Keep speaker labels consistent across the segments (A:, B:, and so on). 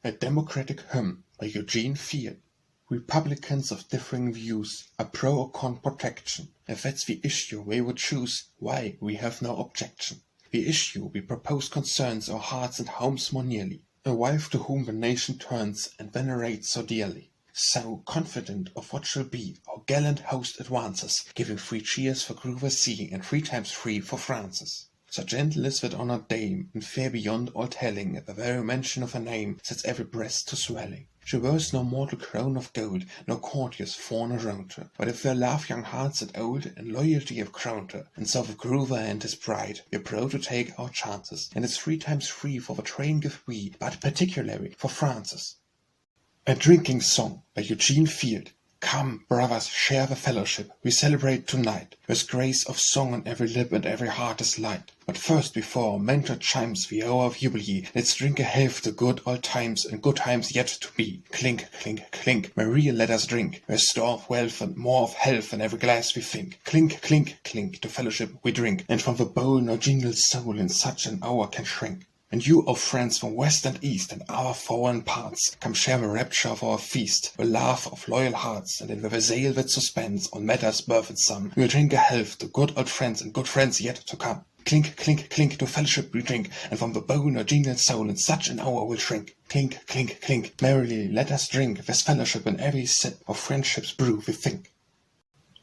A: A democratic hymn by Eugene Field. Republicans of differing views are pro or con protection. If that's the issue we would choose, why, we have no objection. The issue we propose concerns our hearts and homes more nearly, a wife to whom the nation turns and venerates so dearly. So, confident of what shall be, our gallant host advances, giving 3 cheers for Grover C. and 3 times 3 for Francis. So gentle is that honoured dame, and fair beyond all telling, at the very mention of her name sets every breast to swelling. She wears no mortal crown of gold, no courtiers fawn around her, but if their love young hearts at old, and loyalty have crowned her, and so with Grover and his bride, we're proud to take our chances, and it's 3 times 3 for the train give we, but particularly for Francis. A drinking song by Eugene Field. Come, brothers, share the fellowship we celebrate tonight. There's grace of song on every lip and every heart is light. But first, before our mentor chimes the hour of jubilee, let's drink a health to good old times and good times yet to be. Clink, clink, clink, Maria, let us drink. There's store of wealth and more of health in every glass we think. Clink, clink, clink, to fellowship we drink, and from the bowl no genial soul in such an hour can shrink. And you, O friends from west and east and other foreign parts, come share the rapture of our feast, the laugh of loyal hearts, and in the veil that suspends on matters birthsome, we'll drink a health to good old friends and good friends yet to come. Clink, clink, clink, to fellowship we drink, and from the bowl no genial soul in such an hour will shrink. Clink, clink, clink, merrily let us drink, there's fellowship in every sip of friendship's brew we think.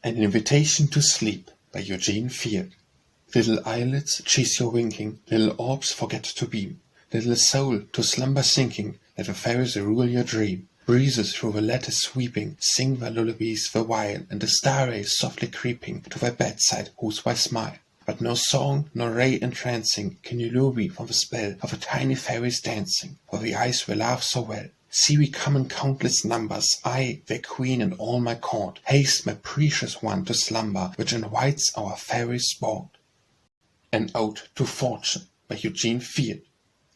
A: An Invitation to Sleep by Eugene Field. Little eyelids cease your winking, little orbs forget to beam, little soul to slumber sinking, let the fairies rule your dream. Breezes through the lattice sweeping, sing their lullabies the while, and the star rays softly creeping to thy bedside whose thy smile. But no song, nor ray entrancing, can you lure me from the spell of a tiny fairies dancing, for the eyes will laugh so well. See we come in countless numbers, I, their queen and all my court, haste my precious one to slumber, which invites our fairy sport. An Ode to Fortune by Eugene Field.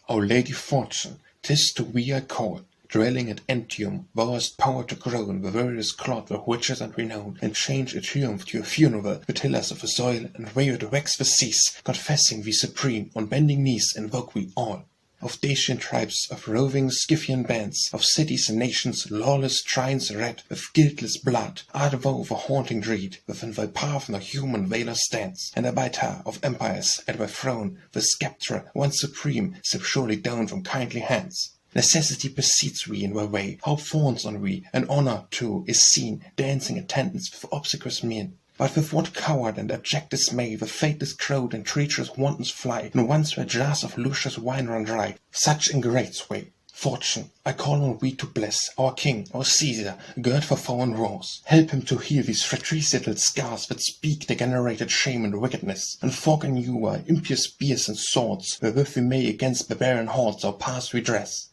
A: O Lady Fortune, 'tis to thee I call, dwelling at Antium, thou hast power to crown the various cloth of riches and renown, and change a triumph to a funeral, the tillers of the soil, and where to wax the seas, confessing thee supreme, on bending knees invoke we all. Of Dacian tribes, of roving Scythian bands, of cities and nations, lawless shrines red with guiltless blood, art thou the haunting dread, within thy path no human valour stands, and arbiter of empires, at thy throne, the sceptre, once supreme, slip surely down from kindly hands. Necessity precedes we in thy way, hope fawns on we, and honour, too, is seen, dancing attendance with obsequious mien. But with what coward and abject dismay the faithless crowd and treacherous wantons fly, and once their jars of luscious wine run dry, such ingrates way. Fortune, I call on thee to bless our king, our Caesar, gird for foreign wars. Help him to heal these fratricidal scars that speak degenerated shame and wickedness, and fork anew our impious spears and swords, wherewith we may against barbarian hordes our past redress.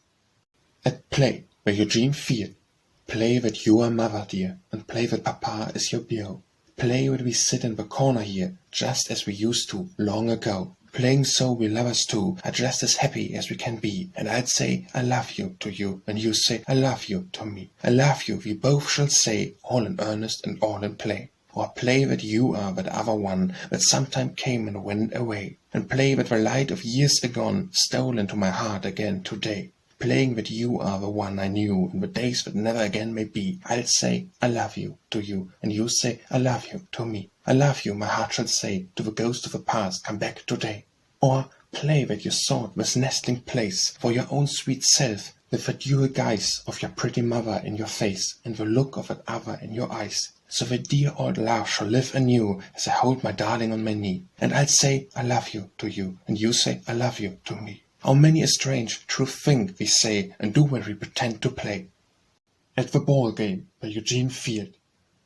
A: At Play by Eugene Field. Play that you are mother dear, and play that papa is your beau. Play that we sit in the corner here, just as we used to, long ago. Playing so we lovers too are just as happy as we can be, and I'd say I love you to you, and you say I love you to me. I love you we both shall say, all in earnest and all in play. Or play that you are that other one that sometime came and went away, and play that the light of years agone stole into my heart again today. Playing that you are the one I knew in the days that never again may be, I'll say I love you to you, and you say I love you to me. I love you, my heart shall say, to the ghost of the past come back today. Or play that you sought this nestling place for your own sweet self, with the dual guise of your pretty mother in your face, and the look of that other in your eyes. So the dear old love shall live anew as I hold my darling on my knee, and I'll say I love you to you, and you say I love you to me. How many a strange, true thing we say and do when we pretend to play. At the Ball Game by Eugene Field.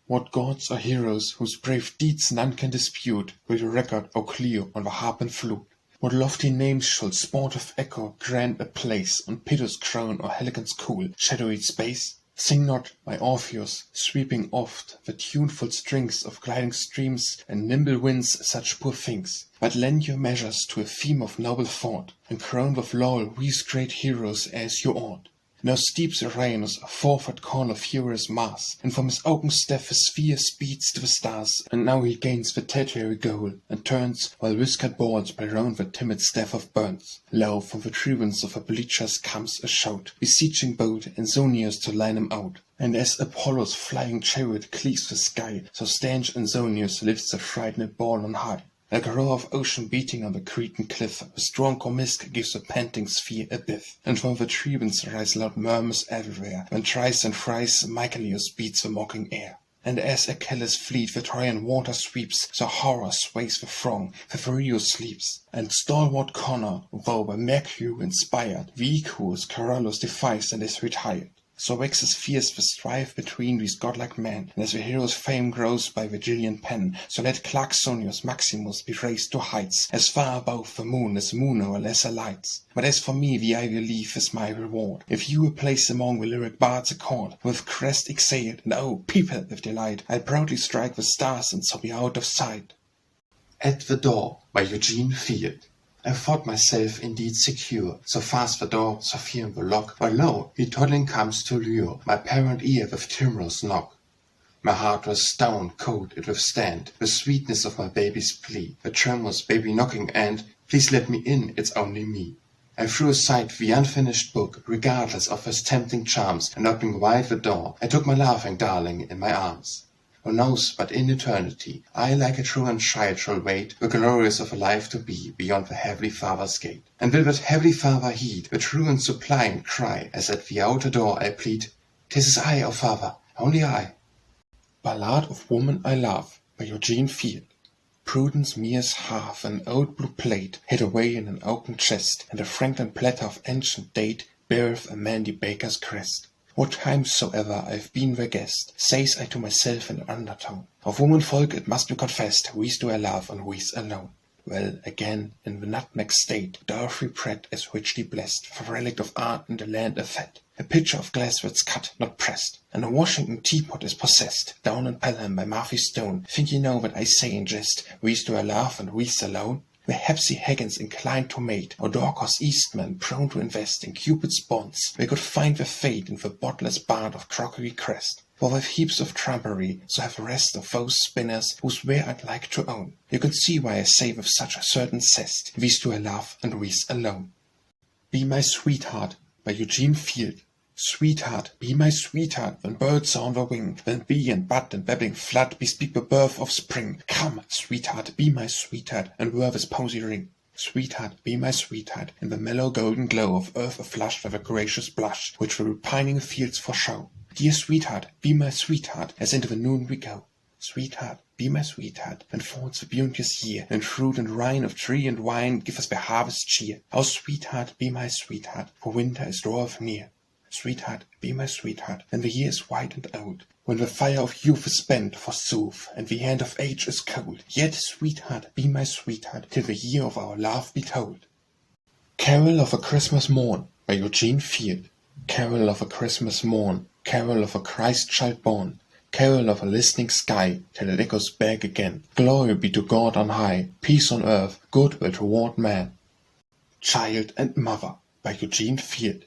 A: What gods or heroes whose brave deeds none can dispute will record O Clio on the harp and flute? What lofty names shall sportive echo grant a place on Pity's crown or Helicon's cool, shadowy space? Sing not, my Orpheus, sweeping oft the tuneful strings of gliding streams and nimble winds such poor things, but lend your measures to a theme of noble thought, and crown with laurel these great heroes as you ought. Now steeps Uranus a forward corner furious Mars, and from his oaken staff his sphere speeds to the stars, and now he gains the tertiary goal, and turns, while whiskered balls play round the timid staff of Burns. Lo, from the tributes of the bleachers comes a shout, beseeching bold Ansonius to line him out. And as Apollo's flying chariot cleaves the sky, so stanch Ansonius lifts the frightened ball on high. Like a roar of ocean beating on the Cretan cliff, the strong Comisk gives the panting sphere a biff, and from the tribunes rise loud murmurs everywhere, when thrice and thrice Mycalius beats the mocking air. And as Achilles' fleet the Trojan water sweeps, so horror sways the throng, the Phareus sleeps. And stalwart Connor, though by Mercury inspired, the equus Carolus defies and is retired. So waxes fierce the strife between these godlike men, and as the hero's fame grows by Virgilian pen, so let Clarksonius Maximus be raised to heights, as far above the moon as moon or lesser lights. But as for me, the ivy leaf is my reward, if you a place among the lyric bards accord, with crest exhaled, and oh, people with delight, I'll proudly strike the stars and so be out of sight.
B: At the Door by Eugene Field. I thought myself indeed secure, so fast the door, so firm the lock, but lo, he toddling comes to lure my parent ear with timorous knock. My heart was stone cold it withstand the sweetness of my baby's plea, the tremulous baby knocking, and please let me in, it's only me. I threw aside the unfinished book, regardless of his tempting charms, and opening wide the door, I took my laughing darling in my arms. Who knows but in eternity, I like a truant child shall wait, the glorious of a life to be, beyond the heavenly Father's gate. And will that heavenly Father heed the truant suppliant cry, as at the outer door I plead, "'Tis I, O Father, only I."
A: Ballad of Woman I Love by Eugene Field. Prudence meres half an old blue plate, hid away in an oaken chest, and a Franklin platter of ancient date beareth a Mandy baker's crest. What times soever I've been their guest, says I to myself in undertone, of womanfolk it must be confessed, we's do I love and we's alone. Well, again, in the nutmeg state, Dorothy Pratt is richly blessed, for relict of art in the land of fat. A pitcher of glass that's cut, not pressed, and a Washington teapot is possessed, down in Pelham by Murphy Stone. Think you know what I say in jest, we's do I love and we's alone? Were Hepsy Higgins inclined to mate, or Dorcas Eastman prone to invest in Cupid's bonds, we could find their fate in the botless bard of crockery crest. For with heaps of trumpery, so have rest of those spinners whose ware I'd like to own. You can see why I say with such a certain zest, we's do I love and we's alone. Be My Sweetheart by Eugene Field. Sweetheart, be my sweetheart, when birds are on the wing, when bee and bud and babbling flood bespeak the birth of spring. Come, sweetheart, be my sweetheart, and wear this posy ring. Sweetheart, be my sweetheart, in the mellow golden glow of earth aflush with a gracious blush, which the repining fields foreshow. Dear sweetheart, be my sweetheart, as into the noon we go. Sweetheart, be my sweetheart, when falls the bounteous year, and fruit and rind of tree and wine give us the harvest cheer. Oh, sweetheart, be my sweetheart, for winter is draweth near. Sweetheart, be my sweetheart, when the year is white and old, when the fire of youth is spent, forsooth, and the hand of age is cold. Yet, sweetheart, be my sweetheart, till the year of our love be told. Carol of a Christmas Morn by Eugene Field. Carol of a Christmas morn, carol of a Christ child born, carol of a listening sky, till it echoes back again. Glory be to God on high, peace on earth, goodwill toward man. Child and Mother by Eugene Field.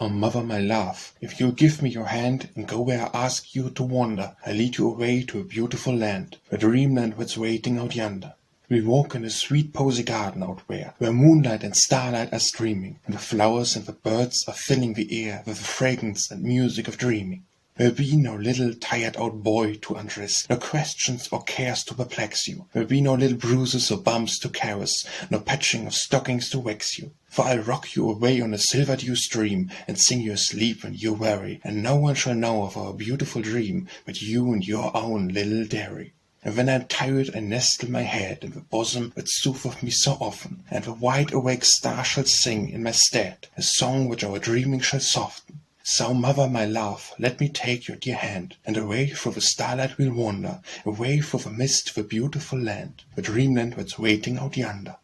A: Oh, mother, my love, if you'll give me your hand and go where I ask you to wander, I'll lead you away to a beautiful land, a dreamland that's waiting out yonder. We'll walk in a sweet posy garden out where moonlight and starlight are streaming, and the flowers and the birds are filling the air with the fragrance and music of dreaming. There'll be no little tired-out boy to undress, no questions or cares to perplex you. There'll be no little bruises or bumps to caress, no patching of stockings to vex you. For I'll rock you away on a silver-dew stream, and sing you asleep when you're weary, and no one shall know of our beautiful dream but you and your own little dairy. And when I'm tired, I nestle my head in the bosom that sootheth me so often, and the wide-awake star shall sing in my stead a song which our dreaming shall soften. So, mother, my love, let me take your dear hand, and away through the starlight we'll wander, away through the mist to the beautiful land, the dreamland that's waiting out yonder.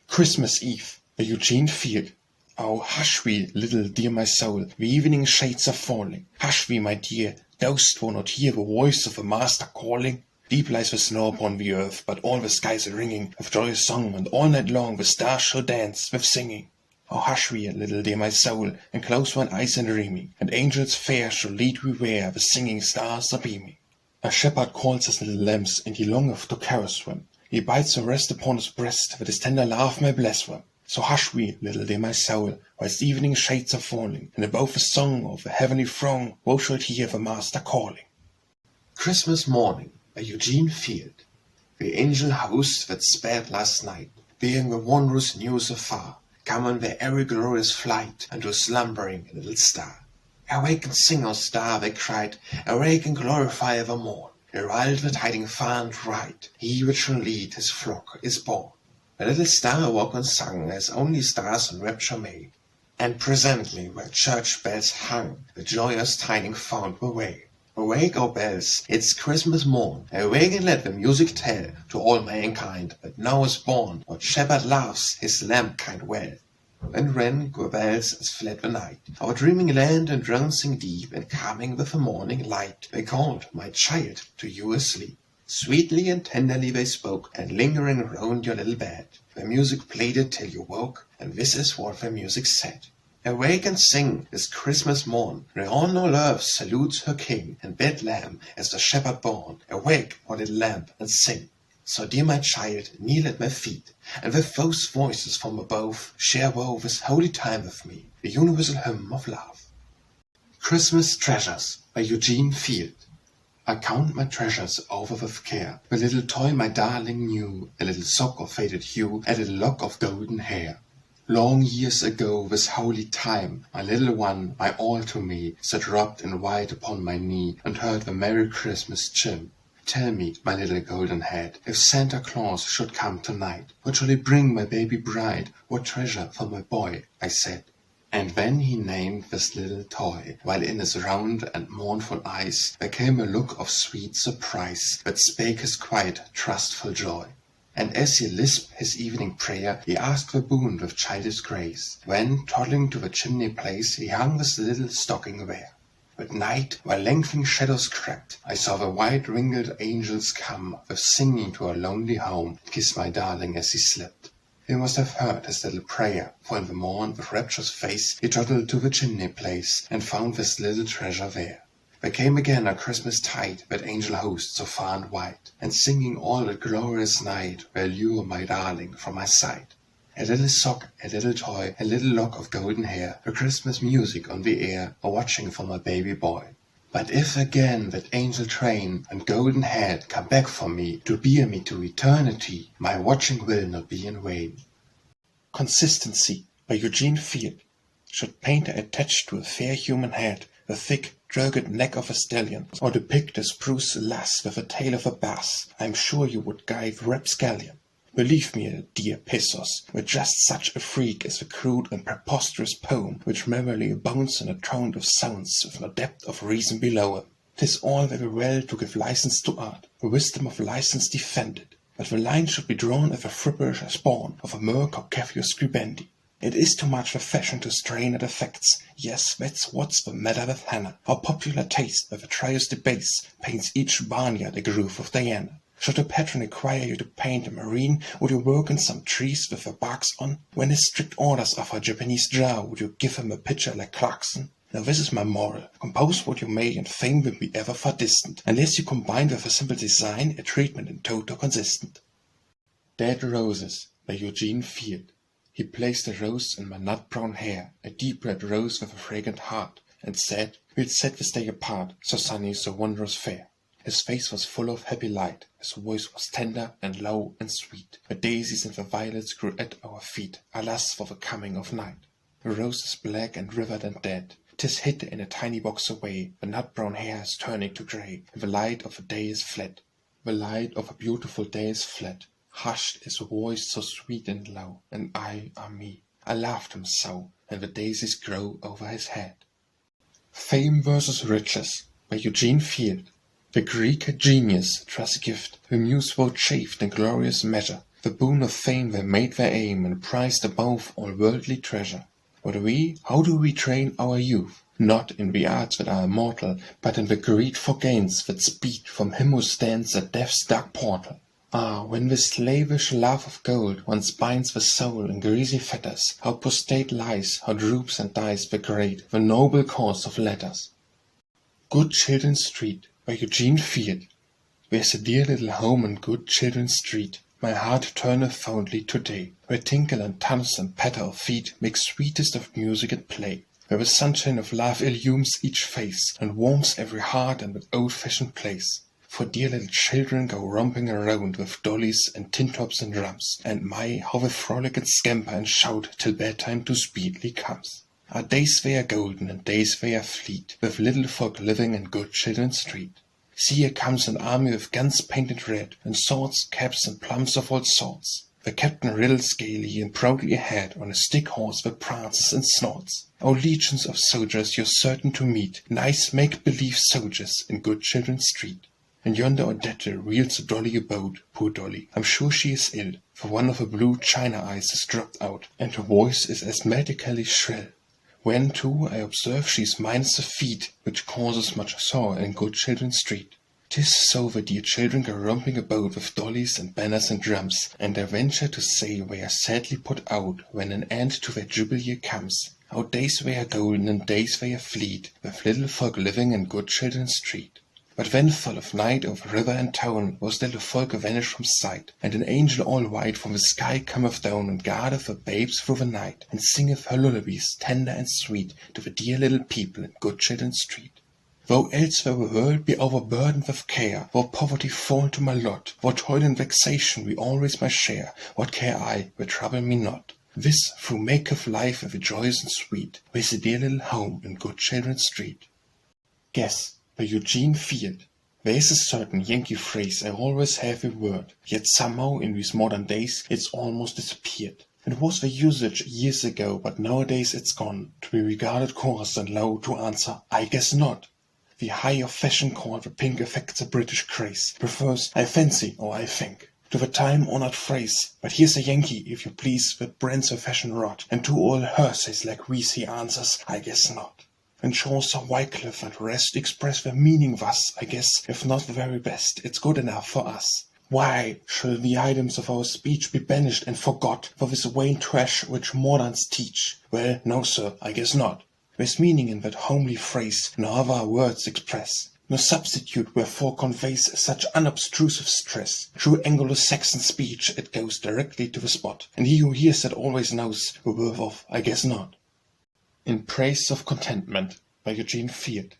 A: Christmas Eve by Eugene Field. Oh, hush thee, little dear my soul, the evening shades are falling. Hush thee, my dear, dost thou not hear the voice of the Master calling? Deep lies the snow upon the earth, but all the skies are ringing with joyous song, and all night long the stars shall dance with singing. Oh, hush we a little, dear my soul, and close one eyes and dreaming, and angels fair shall lead we where the singing stars are beaming. A shepherd calls his little lambs, and he longeth to caress them. He bides to rest upon his breast, that his tender love may bless them. So hush we, little dear my soul, whilst evening shades are falling, and above the song of the heavenly throng, thou shalt hear the Master calling.
B: Christmas Morning by Eugene Field. The angel host that sped last night, bearing the wondrous news afar, come on their airy glorious flight, unto a slumbering little star. Awake and sing, O star, they cried, awake and glorify the morn. Herald the tiding far and right, he which shall lead his flock is born. The little star awoke and sung, as only stars in rapture may. And presently, where church bells hung, the joyous tiding found the way. Awake, O bells, it's Christmas morn. Awake and let the music tell to all mankind that now is born what shepherd loves his lamb kind well. Then rang the bells as fled the night, our dreaming land and drowsing deep, and coming with the morning light, they called, my child, to you asleep. Sweetly and tenderly they spoke, and lingering round your little bed, the music played it till you woke, and this is what the music said. Awake and sing this Christmas morn, Reon no love salutes her king, and Bethlehem as the shepherd born. Awake, O little lamb, and sing. So dear my child, kneel at my feet, and with those voices from above, share woe this holy time with me, the universal hymn of love. Christmas Treasures by Eugene Field. I count my treasures over with care, the little toy my darling knew, a little sock of faded hue, a little lock of golden hair. Long years ago this holy time, my little one, my all to me, sat robbed in white upon my knee, and heard the Merry Christmas chime. Tell me, my little golden head, if Santa Claus should come tonight, what shall he bring my baby bride, what treasure for my boy? I said. And then he named this little toy, while in his round and mournful eyes there came a look of sweet surprise, that spake his quiet, trustful joy. And as he lisped his evening prayer, he asked the boon with childish grace, when, toddling to the chimney place, he hung this little stocking there. At night, while lengthening shadows crept, I saw the white-winged angels come, with singing to our lonely home, and kiss my darling as he slept. He must have heard his little prayer, for in the morn, with rapturous face, he toddled to the chimney place, and found this little treasure there. There came again a Christmas tide, that angel host so far and wide, and singing all that glorious night, will lure my darling from my sight. A little sock, a little toy, a little lock of golden hair, the Christmas music on the air, are watching for my baby boy. But if again that angel train and golden head come back for me, to bear me to eternity, my watching will not be in vain.
A: Consistency by Eugene Field. Should painter attach to a fair human head the thick, rugged neck of a stallion, or depict a spruce lass with the tail of a bass, I am sure you would guide the rapscallion. Believe me, dear Pesos, with just such a freak as the crude and preposterous poem which merrily abounds in a torrent of sounds with no depth of reason below him. 'Tis all very well to give license to art, the wisdom of license defended, but the line should be drawn at the frippish spawn of a mere caucavius scribendi. It is too much the fashion to strain at effects. Yes, that's what's the matter with Hannah. Our popular taste, with a trios debase, paints each barnyard a groove of Diana. Should a patron require you to paint a marine, would you work in some trees with the barks on? When his strict orders are for a Japanese jar, would you give him a picture like Clarkson? Now this is my moral. Compose what you may, and fame will be ever far distant, unless you combine with a simple design a treatment in toto consistent. Dead Roses by Eugene Field. He placed a rose in my nut-brown hair, a deep red rose with a fragrant heart, and said, we'll set this day apart, so sunny, so wondrous fair. His face was full of happy light, his voice was tender and low and sweet. The daisies and the violets grew at our feet, alas for the coming of night. The rose is black and withered and dead, 'tis hid in a tiny box away, the nut-brown hair is turning to grey, and the light of the day is fled. The light of a beautiful day is fled. Hushed is a voice so sweet and low, and I, me, I loved him so, and the daisies grow over his head. Fame versus Riches by Eugene Field. The Greek genius, 'twas gift, the muse vouchsafed in glorious measure, the boon of fame they made their aim, and prized above all worldly treasure. But we, how do we train our youth? Not in the arts that are immortal, but in the greed for gains that speed from him who stands at death's dark portal. Ah, when the slavish love of gold once binds the soul in greasy fetters, how prostrate lies, how droops and dies the great, the noble cause of letters. Good Children's Street, by Eugene Field. There's a dear little home in Good Children's Street. My heart turneth fondly today, where tinkle and tuns and patter of feet make sweetest of music at play, where the sunshine of love illumes each face, and warms every heart in that old-fashioned place. For dear little children go romping around with dollies and tin tops and drums, and my, how they frolic and scamper and shout till bedtime too speedily comes. Our days they are golden and days they are fleet, with little folk living in Good Children's Street. See, here comes an army with guns painted red, and swords, caps, and plums of all sorts. The captain riddles gaily and proudly ahead on a stick horse that prances and snorts. O legions of soldiers you're certain to meet, nice make-believe soldiers in Good Children's Street. And yonder Odette reels a dolly about, poor dolly. I'm sure she is ill, for one of her blue china eyes is dropped out, and her voice is asthmatically shrill. When, too, I observe she's minus a feet, which causes much sorrow in Good Children's Street. 'Tis so the dear children go romping about with dollies and banners and drums, and I venture to say they are sadly put out when an end to their jubilee comes. Our days they are golden and days they are fleet, with little folk living in Good Children's Street. But when full of night over river and town, those little folk vanish from sight, and an angel all white from the sky cometh down, and guardeth the babes through the night, and singeth her lullabies tender and sweet to the dear little people in Good Children's Street. Though elsewhere the world be overburdened with care, though poverty fall to my lot, though toil and vexation be always my share, what care I, that trouble me not? This through maketh life ever joyous and sweet, with a dear little home in Good Children's Street. Guess, by Eugene Field. There is a certain Yankee phrase I always have a word, yet somehow in these modern days it's almost disappeared. It was the usage years ago, but nowadays it's gone, to be regarded coarse and low to answer, I guess not. The high of fashion called the pink affects a British craze, prefers I fancy or I think, to the time-honored phrase, but here's a Yankee, if you please, that brands a fashion rod, and to all hearsays like these he answers, I guess not. And Chaucer, Wycliffe, and rest express their meaning thus, I guess, if not the very best, it's good enough for us. Why shall the items of our speech be banished and forgot for this vain trash which moderns teach? Well, no, sir, I guess not. There's meaning in that homely phrase, no other our words express. No substitute wherefore conveys such unobtrusive stress. True Anglo-Saxon speech, it goes directly to the spot, and he who hears it always knows the worth of I guess not. In Praise of Contentment, by Eugene Field.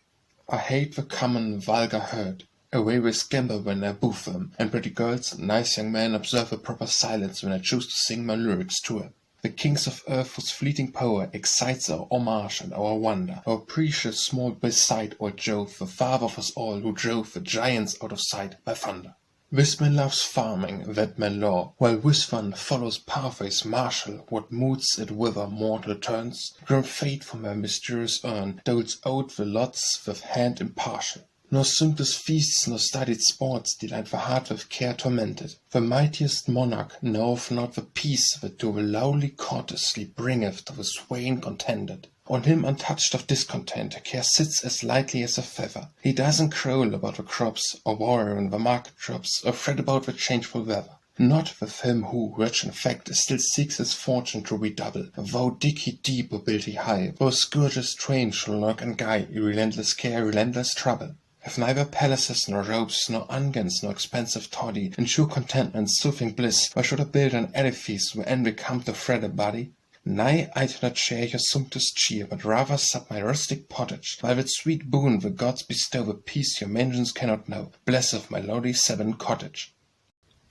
A: I hate the common vulgar herd. Away they scamper when I boof them, and pretty girls and nice young men observe a proper silence when I choose to sing my lyrics to them. The kings of earth whose fleeting power excites our homage and our wonder, our precious small beside old Jove, the father of us all, who drove the giants out of sight by thunder. This man loves farming, that man law, while this one follows pathways martial, what moods it whither mortal turns, grown fate from her mysterious urn, doles out the lots with hand impartial. Nor sumptuous feasts nor studied sports delight the heart with care tormented. The mightiest monarch knoweth not the peace that to the lowly courteously bringeth to the swain contented. On him untouched of discontent care sits as lightly as a feather. He doesn't crowl about the crops, or worry in the market drops, or fret about the changeful weather. Not with him who, rich in fact, still seeks his fortune to redouble. Though dig he deep or build he high, though scourges twain shall lurk and guy, relentless care, relentless trouble. Have neither palaces nor robes, nor unguents, nor expensive toddy, in true contentment, soothing bliss, why should I build an edifice where envy come to fret a body? Nay, I do not share your sumptuous cheer, but rather sup my rustic pottage, while with sweet boon the gods bestow a peace your mansions cannot know, blesseth my lowly Severn cottage.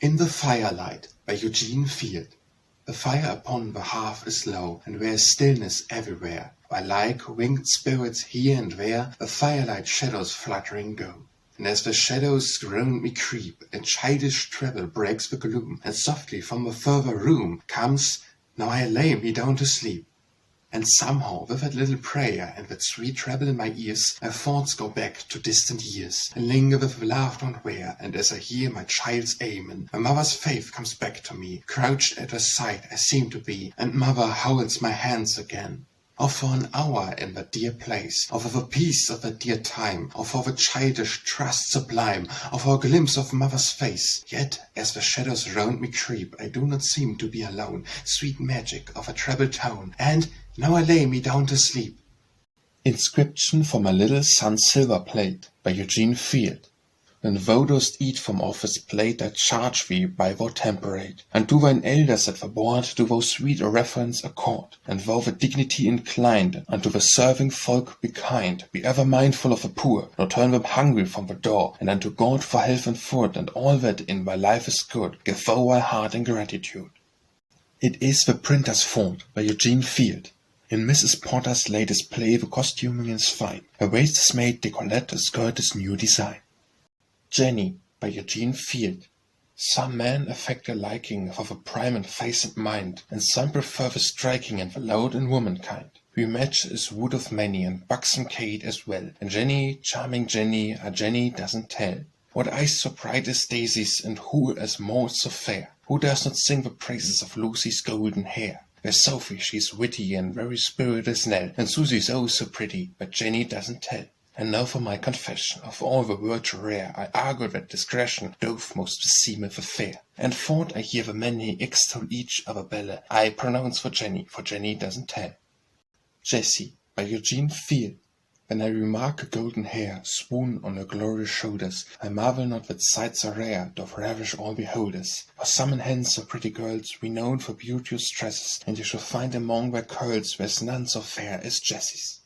B: In the Firelight, by Eugene Field. The fire upon the hearth is low, and there is stillness everywhere, while like winged spirits here and there the firelight shadows fluttering go. And as the shadows round me creep, a childish treble breaks the gloom, and softly from a further room comes, now I lay me down to sleep. And somehow, with that little prayer and that sweet treble in my ears, my thoughts go back to distant years, and linger with laughter and where, and as I hear my child's amen, my mother's faith comes back to me, crouched at her side I seem to be, and mother holds my hands again. or for an hour in that dear place, or for the peace of that dear time, or for the childish trust sublime, or for a glimpse of mother's face. Yet, as the shadows round me creep, I do not seem to be alone. Sweet magic of a treble tone, and now I lay me down to sleep.
A: Inscription for my little son's silver plate by Eugene Field. When thou dost eat from off his plate, I charge thee by thou temperate, and to thine elders at the board do thou sweet a reverence accord, and thou the dignity inclined, unto the serving folk be kind, be ever mindful of the poor, nor turn them hungry from the door, and unto God for health and food, and all that in thy life is good, give thou thy heart in gratitude. It is the printer's fault by Eugene Field. In Mrs. Potter's latest play the costuming is fine. Her waist is made décolleté, a skirt is new design. Jennie by Eugene Field. Some men affect a liking for the prime and face and mind, and some prefer the striking and the loud in womankind. The match is wood of many, and buxom Kate as well, and Jennie, charming Jennie, a Jennie doesn't tell. What eyes so bright as daisies, and who as mould so fair? Who does not sing the praises of Lucy's golden hair? There's Sophie, she's witty, and very spirit is Nell, and Susie's oh so pretty, but Jennie doesn't tell. And now for my confession, of all the words rare, I argue that discretion doth most beseemeth the fair. And thought I hear the many extol each other belle, I pronounce for Jennie doesn't tell. Jessie by Eugene Field. When I remark her golden hair swoon on her glorious shoulders, I marvel not that sights so rare doth ravish all beholders. For some in hands so pretty girls, renowned for beauteous tresses, and you shall find among their curls there's none so fair as Jessie's.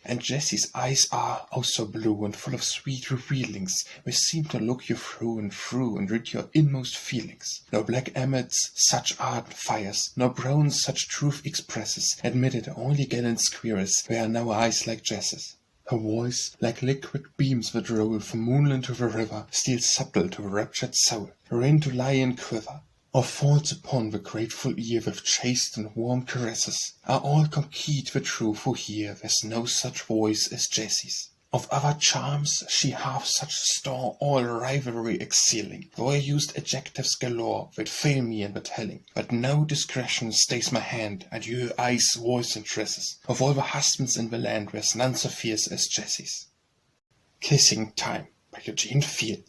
A: And Jessie's eyes are, oh so blue, and full of sweet revealings, which seem to look you through, and read your inmost feelings. No black emmets such ardent fires, no bronze such truth expresses, admitted only gallant squires, there are no eyes like Jess's. Her voice, like liquid beams that roll from moonland to the river, steals subtle to the raptured soul, rain to lie and quiver, or falls upon the grateful ear with chaste and warm caresses, are all conceit the truth who hear there's no such voice as Jessie's. Of other charms she hath such store, all rivalry excelling, though I used adjectives galore that fail me in the telling. But no discretion stays my hand, and your eyes, voice, and tresses. Of all the husbands in the land there's none so fierce as Jessie's. Kissing Time by Eugene Field.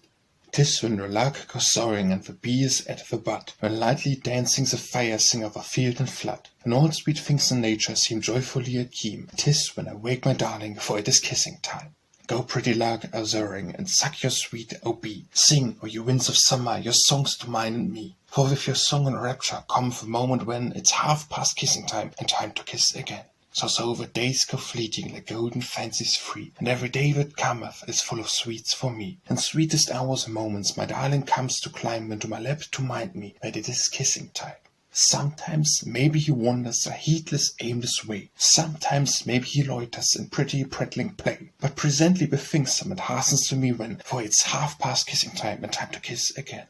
A: 'Tis when the lark goes soaring and the bee is at the bud, when lightly dancing the fire sing over field and flood, and all sweet things in nature seem joyfully akeem. 'Tis when I wake my darling, for it is kissing time. Go, pretty lark, a-soaring, and suck your sweet, O bee. Sing, O you winds of summer, your songs to mine and me. For with your song and rapture cometh the moment when it's half past kissing time, and time to kiss again. So the days go fleeting like golden fancies free, and every day that cometh is full of sweets for me. And sweetest hours and moments my darling comes to climb into my lap to mind me that it is kissing time. Sometimes maybe he wanders a heedless, aimless way. Sometimes maybe he loiters in pretty prattling play. But presently bethinks him and hastens to me when, for it's half past kissing time and time to kiss again.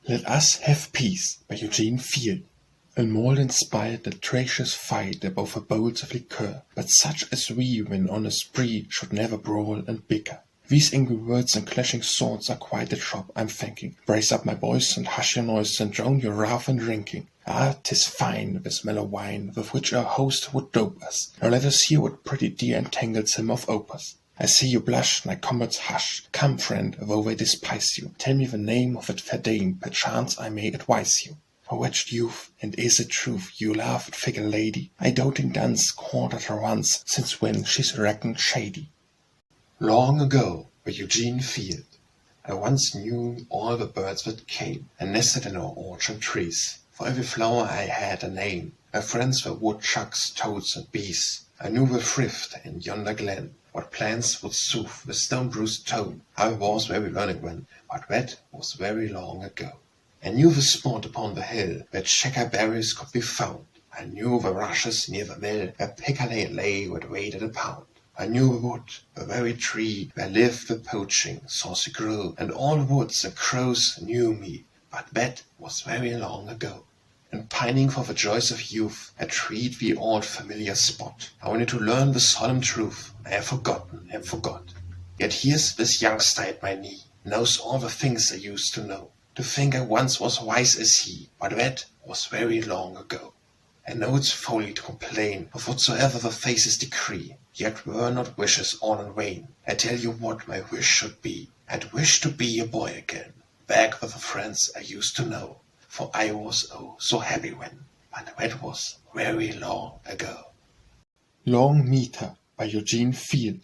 A: Let us have peace by Eugene Field. A mould inspired the treacherous fight above the bowls of liquor, but such as we when on a spree should never brawl and bicker. These angry words and clashing swords are quite the trop, I'm thinking. Brace up my boys and hush your noise and drown your wrath and drinking. Ah, 'tis fine, this mellow wine, with which our host would dope us. Now let us hear what pretty dear entangles him of opus. I see you blush, my comrades hush. Come, friend, though they despise you, tell me the name of that fair dame, perchance I may advise you. O wretched youth, and is it truth you love that figure lady? I doting dunce courted her once, since when she's reckoned shady.
B: Long ago, by Eugene Field. I once knew all the birds that came and nested in our orchard trees. For every flower I had a name. My friends were woodchucks, toads, and bees. I knew the thrift in yonder glen, what plants would soothe the stone-bruised toe. I was very learned when, but that was very long ago. I knew the spot upon the hill where checkerberries could be found. I knew the rushes near the mill where piccalay lay with weight at a pound. I knew the wood, the very tree where lived the poaching, saucy crow, and all the woods and crows knew me, but that was very long ago. And pining for the joys of youth, I tread the old familiar spot. Only to learn the solemn truth, I have forgotten and forgot. Yet here's this youngster at my knee, knows all the things I used to know. To think I once was wise as he, but that was very long ago. I know it's folly to complain of whatsoever the faces decree, yet were not wishes all in vain. I tell you what my wish should be, I'd wish to be a boy again, back with the friends I used to know, for I was oh so happy when, but that was very long ago.
A: Long Meter by Eugene Field.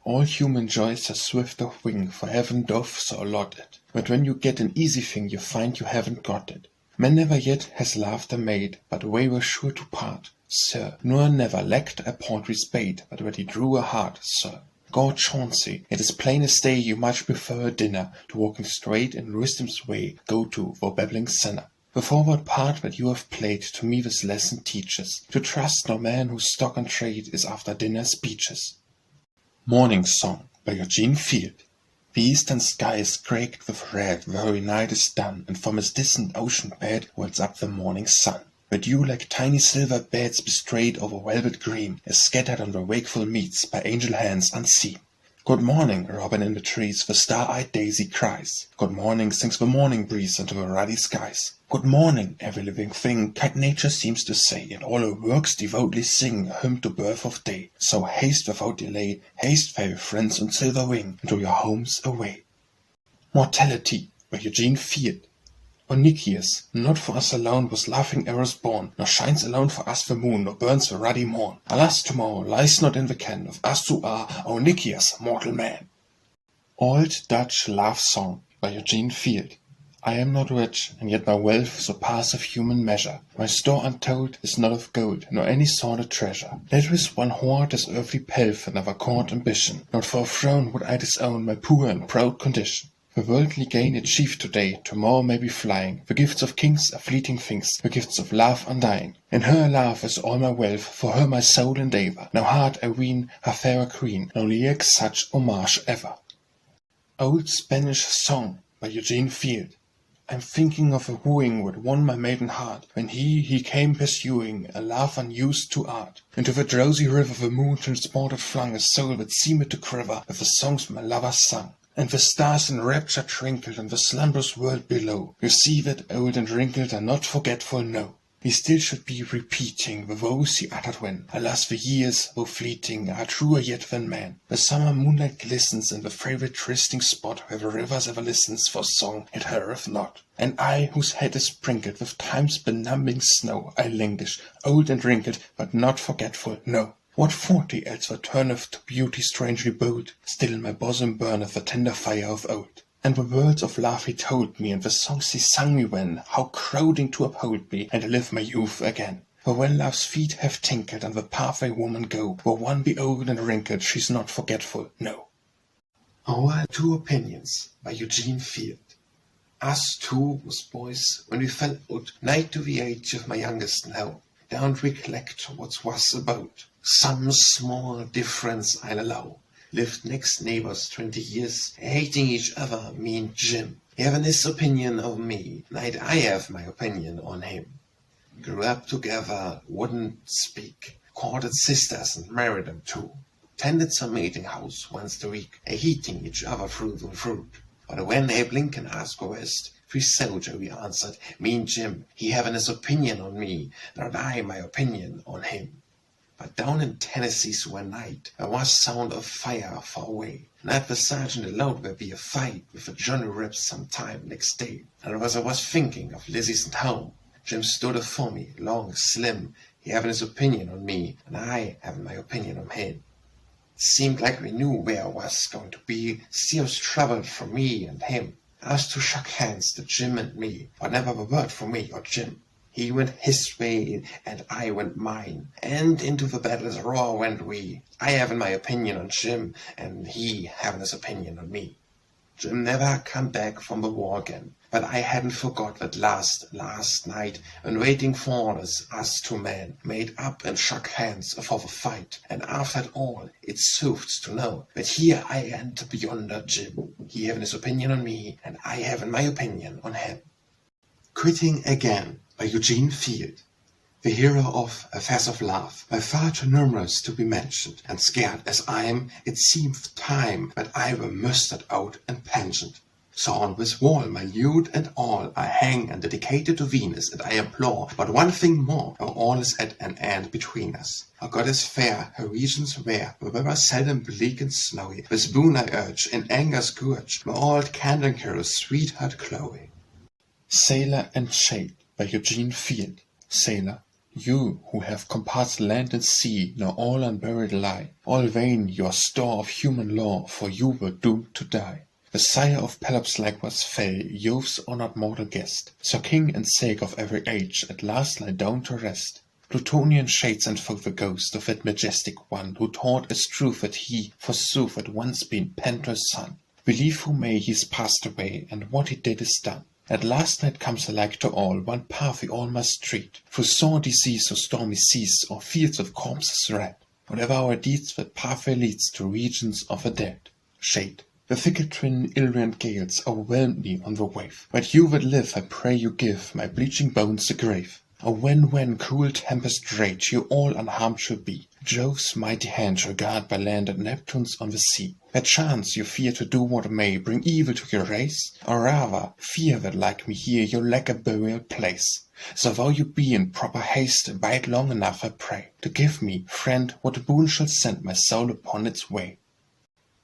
A: All human joys are swift of wing, for heaven doth so allot it. But when you get an easy thing, you find you haven't got it. Man never yet has laughter made, but we were sure to part, sir, nor never lacked a paltry spade, but when he drew a heart, sir. God Chauncey, it is plain as day you much prefer a dinner to walking straight in wisdom's way, go to, for babbling sinner. The forward part that you have played to me this lesson teaches, to trust no man whose stock and trade is after dinner speeches. Morning Song by Eugene Field. The eastern sky is craked with red, the very night is done, and from its distant ocean bed wells up the morning sun. The dew like tiny silver beds bestrayed over velvet green is scattered on the wakeful meads by angel hands unseen. Good morning, robin in the trees, the star-eyed daisy cries. Good morning sings the morning breeze into the ruddy skies. Good morning, every living thing, kind nature seems to say, and all her works devoutly sing a hymn to birth of day. So haste without delay, haste, fair friends on silver wing, into your homes away. Mortality by Eugene Field. Onychius, not for us alone was laughing Eros born, nor shines alone for us the moon, nor burns the ruddy morn. Alas, tomorrow lies not in the ken of us who are Onychius, mortal man. Old Dutch Love Song by Eugene Field. I am not rich, and yet my wealth surpasseth human measure. My store untold is not of gold, nor any sordid treasure. That with one hoard is earthly pelf, and never court ambition. Not for a throne would I disown my poor and proud condition. The worldly gain achieved today, tomorrow may be flying. The gifts of kings are fleeting things, the gifts of love undying. In her love is all my wealth, for her my soul endeavour. No heart, I ween, her fairer queen, no lyric such homage ever. Old Spanish Song by Eugene Field. I'm thinking of a wooing that won my maiden heart, when he came pursuing a love unused to art. Into the drowsy river the moon transported flung a soul that seemed to quiver with the songs my lover sung. And the stars in rapture twinkled in the slumberous world below. You see that old and wrinkled and not forgetful, no. He still should be repeating the vows he uttered when, alas, the years, though fleeting, are truer yet than man. The summer moonlight glistens in the favourite trysting spot where the rivers ever listens for song it heareth not. And I, whose head is sprinkled with time's benumbing snow, I languish, old and wrinkled, but not forgetful, no. What 40 else that turneth to beauty strangely bold? Still in my bosom burneth the tender fire of old. And the words of love he told me, and the songs he sung me when, how crowding to uphold me, and live my youth again. For when love's feet have tinkled on the pathway woman go, though one be old and wrinkled, she's not forgetful, no.
B: Our Two Opinions by Eugene Field. Us two was boys when we fell out, nigh to the age of my youngest now. Don't recollect what was about. Some small difference I'll allow. Lived next neighbors 20 years, hating each other, me and Jim. He having his opinion of me, and I have my opinion on him. Grew up together, wouldn't speak. Courted sisters and married them too. Tended some meeting house once a week, a-heating each other through the fruit. But when Abe Lincoln asked for West, free soldier, we answered, me and Jim, he having his opinion on me, not I my opinion on him. But down in Tennessee's one night, there was sound of fire far away, and at the sergeant allowed there be a fight with a Johnny Reb some time next day. And as I was thinking of Lizzie's home, Jim stood afore me, long, slim, he having his opinion on me, and I having my opinion on him. It seemed like we knew where I was going to be, serious trouble for me and him. Us two shook hands, the Jim and me, but never a word from me or Jim. He went his way, and I went mine, and into the battle's roar went we, I having my opinion on Jim, and he having his opinion on me. Jim never come back from the war again, but I hadn't forgot that last night, when waiting for us two men made up and shook hands for the fight, and after it all, it soothes to know that here I enter beyonder Jim, he having his opinion on me, and I having my opinion on him. Quitting Again by Eugene Field. The hero of Affairs of Love, by far too numerous to be mentioned, and scared as I am, it seemed time that I were mustered out and pensioned. So on this wall, my lute and all, I hang and dedicated to Venus, and I implore but one thing more, or all is at an end between us. Our goddess fair, her regions rare, the weather seldom bleak and snowy, this boon I urge, in anger scourge, my old candle carol, sweetheart Chloe.
A: Sailor and Shade by Eugene Field. Sailor, you who have compassed land and sea, now all unburied lie. All vain your store of human law, for you were doomed to die. The sire of Pelops likewise fell, Jove's honored mortal guest. So king and sage of every age at last lie down to rest. Plutonian shades unfold the ghost of that majestic one, who taught as truth that he, forsooth, had once been Pentheus' son. Believe who may, he's passed away, and what he did is done. At last night comes alike to all, one path we all must tread, through sore disease or stormy seas, or fields of corpses red. Whatever our deeds, that pathway leads to regions of the dead. Shade. The thicket twin Illyrian gales overwhelmed me on the wave. But you that live, I pray you give my bleaching bones a grave. Oh, when cruel tempest rage, you all unharmed shall be. Jove's mighty hand shall guard by land and Neptune's on the sea. Perchance you fear to do what may bring evil to your race, or rather fear that like me here you lack a burial place. So though you be in proper haste, abide long enough, I pray, to give me, friend, what boon shall send my soul upon its way.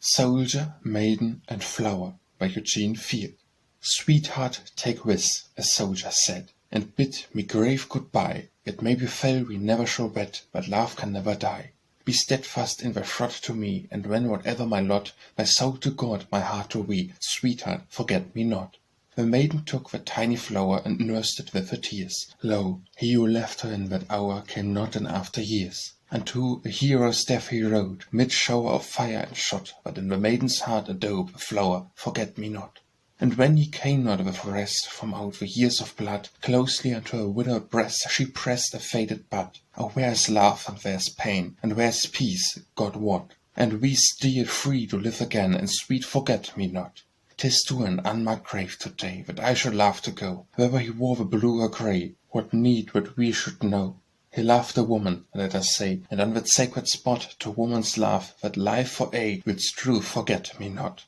A: Soldier, Maiden, and Flower by Eugene Field. Sweetheart, take this, a soldier said, and bid me grave goodbye. It may befell we never shall wed, but love can never die. Be steadfast in thy troth to me, and when whatever my lot, my soul to God, my heart to thee, sweetheart, forget me not. The maiden took the tiny flower and nursed it with her tears. Lo, he who left her in that hour came not in after years. Unto a hero's death he rode, mid shower of fire and shot, but in the maiden's heart a daub, a flower, forget me not. And when he came not with rest from out the years of blood, closely unto her widowed breast she pressed a faded bud. Oh, where is love and where is pain, and where is peace, God wot? And we steered free to live again in sweet forget-me-not. 'Tis to an unmarked grave to-day that I should love to go, whether he wore the blue or grey, what need that we should know. He loved a woman, let us say, and on that sacred spot to woman's love, that life for aye will strew forget-me-not.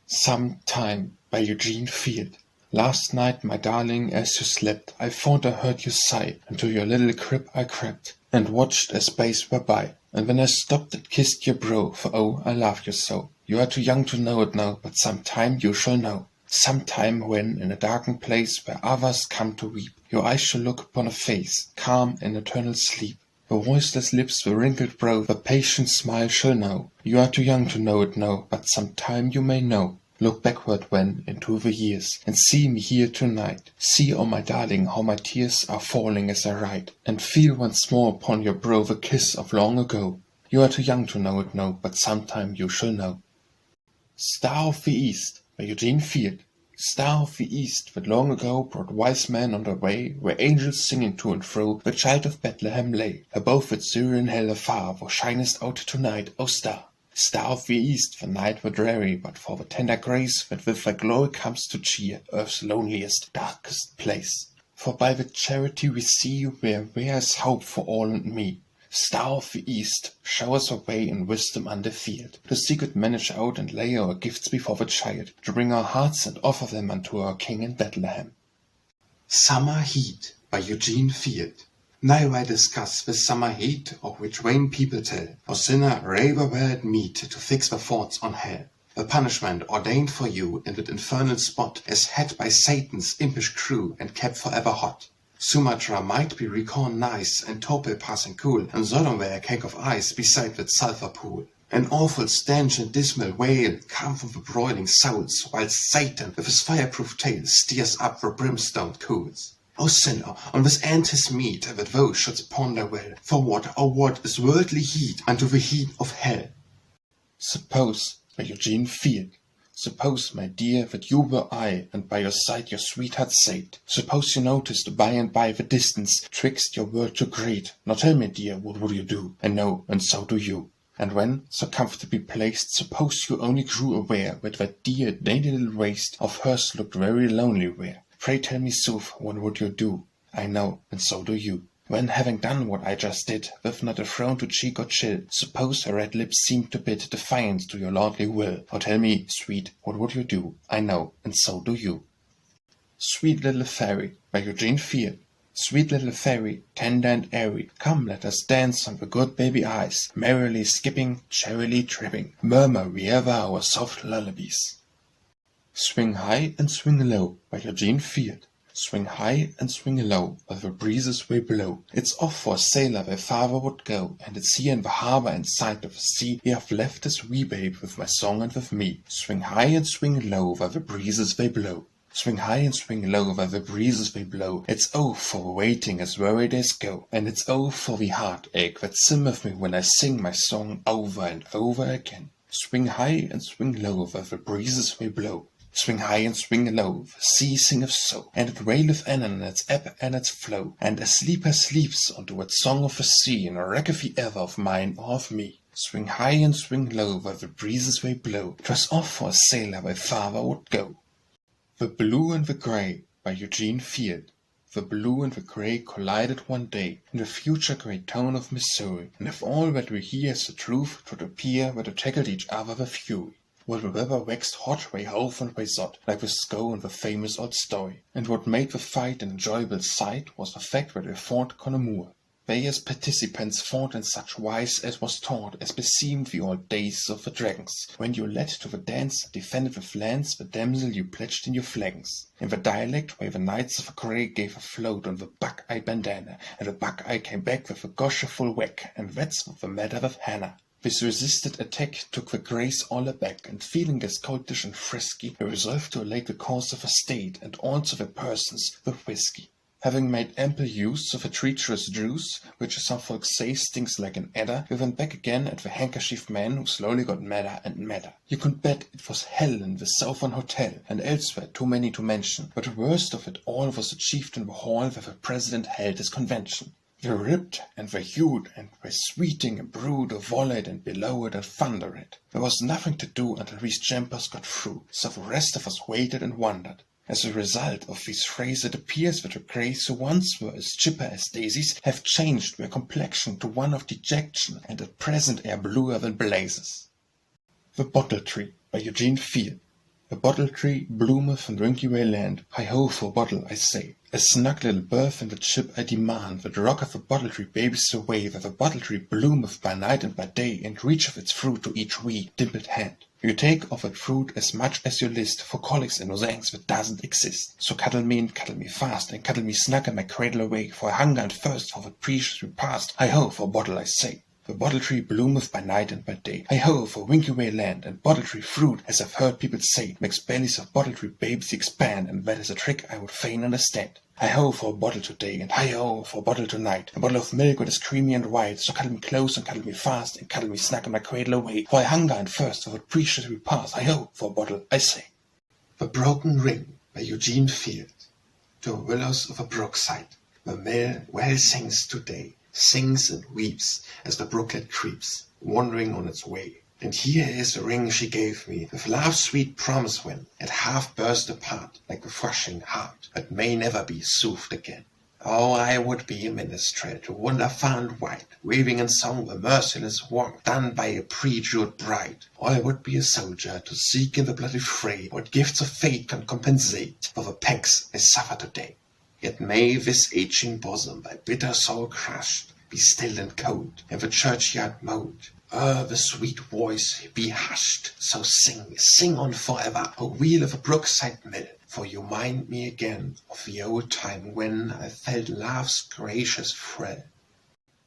A: Some Time by Eugene Field. Last night, my darling, as you slept, I thought I heard you sigh, and to your little crib I crept, and watched as space went by. And when I stopped and kissed your brow, for oh, I love you so. You are too young to know it now, but some time you shall know. Some time when, in a darkened place where others come to weep, your eyes shall look upon a face, calm in eternal sleep. The voiceless lips, the wrinkled brow, the patient smile shall know. You are too young to know it now, but some time you may know. Look backward when, into the years, and see me here tonight. See, oh my darling, how my tears are falling as I write, and feel once more upon your brow the kiss of long ago. You are too young to know it now, but sometime you shall know. Star of the East by Eugene Field. Star of the East, that long ago brought wise men on their way, where angels singing to and fro, the child of Bethlehem lay. Above that Syrian hill afar, thou shinest out tonight, O star! Star of the East, the night were dreary, but for the tender grace that with thy glory comes to cheer earth's loneliest, darkest place. For by the charity we see where is hope for all and me. Star of the East, show us a way in wisdom undefeated, to secret manage out and lay our gifts before the child, to bring our hearts and offer them unto our King in Bethlehem.
B: Summer Heat by Eugene Field. Now I discuss this summer heat, of which vain people tell, for sinner raver well at meet to fix their thoughts on hell. The punishment ordained for you in that infernal spot is had by Satan's impish crew and kept forever hot. Sumatra might be reckoned nice, and Topel passing cool, and Sodom were a cake of ice beside that sulphur pool. An awful stench and dismal wail come from the broiling souls, while Satan with his fireproof tail steers up the brimstone coals. O sinner, on this end his meat, that thou shouldst ponder well, for what, oh what, is worldly heat unto the heat of hell?
A: Suppose, by Eugene Field. Suppose, my dear, that you were I, and by your side your sweetheart sate. Suppose you noticed by and by the distance twixt your word to greet. Now tell me, dear, what would you do? I know, and so do you. And when, so comfortably placed, suppose you only grew aware that dear, dainty little waist of hers looked very lonely where. Pray tell me sooth, what would you do? I know, and so do you. When having done what I just did, with not a frown to cheek or chill, suppose her red lips seem to bid defiance to your lordly will, or tell me, sweet, what would you do? I know, and so do you. Sweet Little Fairy, by Eugene Field. Sweet little fairy, tender and airy, come let us dance on the good baby eyes, merrily skipping, cherrily tripping, murmur we ever our soft lullabies. Swing high and swing low, by Eugene Field. Swing high and swing low, while the breezes will blow. It's off for a sailor where father would go, and it's here in the harbor and sight of the sea he have left his wee babe with my song and with me. Swing high and swing low, while the breezes they blow. Swing high and swing low, while the breezes they blow. It's oh for waiting as weary days go, and it's oh for the heartache that simmers me when I sing my song over and over again. Swing high and swing low, while the breezes they blow. Swing high and swing low, the sea singeth so, and it waileth anon its ebb and its flow, and a sleeper sleeps unto its song of the sea, and a wrecketh ever of mine or of me. Swing high and swing low, while the breezes they blow. 'Twas off for a sailor where father would go. The Blue and the Grey, by Eugene Field. The blue and the grey collided one day in the future great town of Missouri, and if all that we hear is the truth, 'twould appear that they tackled each other with fury. While the weather waxed hot, way hove and way zot, like the sco in the famous old story. And what made the fight an enjoyable sight was the fact that they fought Conamoor. They as participants fought in such wise as was taught, as beseemed the old days of the dragons, when you led to the dance and defended with lance the damsel you pledged in your flagons. In the dialect where the knights of the grey gave a float on the buck-eye bandana, and the buck-eye came back with a gosherful whack, and that's what the matter with Hannah. This resisted attack took the Greys all aback, and feeling as coltish and frisky, they resolved to allay the cause of the state, and also their persons, with whiskey. Having made ample use of a treacherous juice, which some folks say stings like an adder, we went back again at the handkerchief man who slowly got madder and madder. You could bet it was hell in the Southern Hotel, and elsewhere too many to mention, but the worst of it all was achieved in the hall where the president held his convention. They ripped and they hewed and they sweeting and brewed, or volleyed and bellowed and thundered. There was nothing to do until these jumpers got through, so the rest of us waited and wondered. As a result of these frays, it appears that the Greys who once were as chipper as daisies have changed their complexion to one of dejection, and at present are bluer than blazes. The Bottle Tree, by Eugene Field. The bottle tree bloometh in Winky Way land. Hi-ho for bottle, I say. A snug little berth in the chip I demand, that rocketh the bottle tree babies away, that the bottle tree bloometh by night and by day, and reacheth its fruit to each wee, dimpled hand. You take of that fruit as much as you list, for colics and nosangs that doesn't exist. So cuddle me and cuddle me fast, and cuddle me snug in my cradle away, for I hunger and thirst for that precious repast. Hi-ho for bottle, I say. The bottle tree bloometh by night and by day. Hi-ho for Winky Way land, and bottle tree fruit, as I've heard people say, makes bellies of bottle tree babies expand, and that is a trick I would fain understand. Hi-ho for a bottle today, and hi-ho for a bottle tonight. A bottle of milk that is creamy and white, so cuddle me close and cuddle me fast, and cuddle me snug in my cradle away, for I hunger and thirst for that precious repast. Hi-ho for a bottle, I say.
B: The Broken Ring, by Eugene Field. To willows of a brookside, the mill well sings today, sings and weeps as the brooklet creeps, wandering on its way. And here is the ring she gave me, with love's sweet promise when it half burst apart, like the thrashing heart, that may never be soothed again. Oh, I would be a minstrel to wonder far and wide, weaving in song the merciless work done by a pre-jured bride. Or I would be a soldier to seek in the bloody fray what gifts of fate can compensate for the pangs I suffer today. Yet may this aching bosom by bitter sorrow crushed be still and cold in the churchyard moat. The sweet voice be hushed, so sing, sing on forever, O wheel of a brookside mill, for you mind me again of the old time when I felt love's gracious thrill.